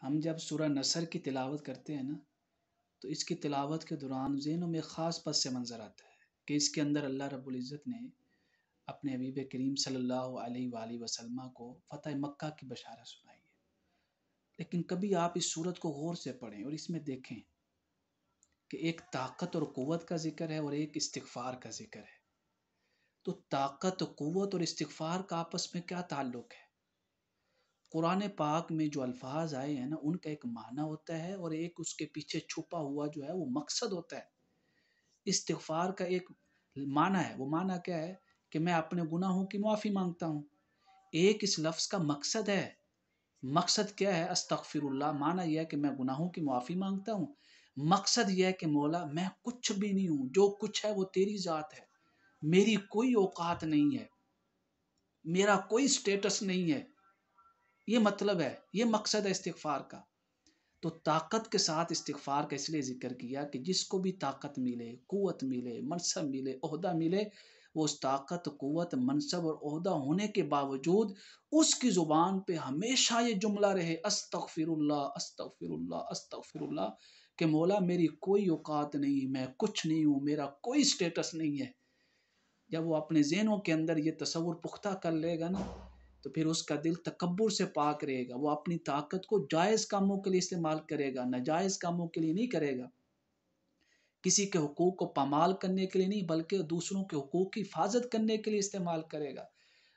ہم جب سورہ نصر کی تلاوت کرتے ہیں نا، تو اس کی تلاوت کے دوران ذہنوں میں خاص پس منظر آتا ہے کہ اس کے اندر اللہ رب العزت نے اپنے حبیب کریم صلی اللہ علیہ وآلہ وسلم کو فتح مکہ کی بشارت سنائی ہے۔ لیکن کبھی آپ اس صورت کو غور سے پڑھیں اور اس میں دیکھیں کہ ایک طاقت اور قوت کا ذکر ہے اور ایک استغفار کا ذکر ہے۔ تو طاقت، قوت اور استغفار کا آپس میں کیا تعلق ہے؟ قرآن پاک میں جو الفاظ آئے ہیں نا، ان کا ایک معنی ہوتا ہے اور ایک اس کے پیچھے چھپا ہوا جو ہے وہ مقصد ہوتا ہے۔ استغفار کا ایک معنی ہے، وہ معنی کیا ہے کہ میں اپنے گناہوں کی معافی مانگتا ہوں۔ ایک اس لفظ کا مقصد ہے، مقصد کیا ہے؟ استغفر اللہ، معنی یہ ہے کہ میں گناہوں کی معافی مانگتا ہوں، مقصد یہ ہے کہ مولا میں کچھ بھی نہیں ہوں، جو کچھ ہے وہ تیری ذات ہے، میری کوئی اوقات نہیں ہے، میرا کوئی سٹیٹس نہیں ہے۔ یہ مطلب ہے، یہ مقصد ہے استغفار کا۔ تو طاقت کے ساتھ استغفار کا اس لیے ذکر کیا کہ جس کو بھی طاقت ملے، قوت ملے، منصب ملے، عہدہ ملے، وہ اس طاقت، قوت، منصب اور عہدہ ہونے کے باوجود اس کی زبان پہ ہمیشہ یہ جملہ رہے، استغفر اللہ، استغفر اللہ، استغفر اللہ، کہ مولا میری کوئی اوقات نہیں، میں کچھ نہیں ہوں، میرا کوئی سٹیٹس نہیں ہے۔ جب وہ اپنے ذہنوں کے اندر یہ تصور پختہ کر لے گا نا، تو پھر اس کا دل تکبر سے پاک رہے گا۔ وہ اپنی طاقت کو جائز کاموں کے لیے استعمال کرے گا، ناجائز کاموں کے لیے نہیں کرے گا۔ کسی کے حقوق کو پامال کرنے کے لیے نہیں، بلکہ دوسروں کے حقوق کی حفاظت کرنے کے لیے استعمال کرے گا۔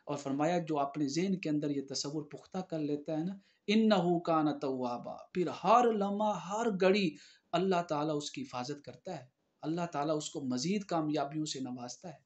اور فرمایا جو اپنے ذہن کے اندر یہ تصور پختہ کر لیتا ہے نا، انہو کان توابا، پھر ہر لمحہ، ہر گھڑی اللہ تعالیٰ اس کی حفاظت کرتا ہے، اللہ تعالیٰ اس کو مزید کامیابیوں سے نوازتا ہے۔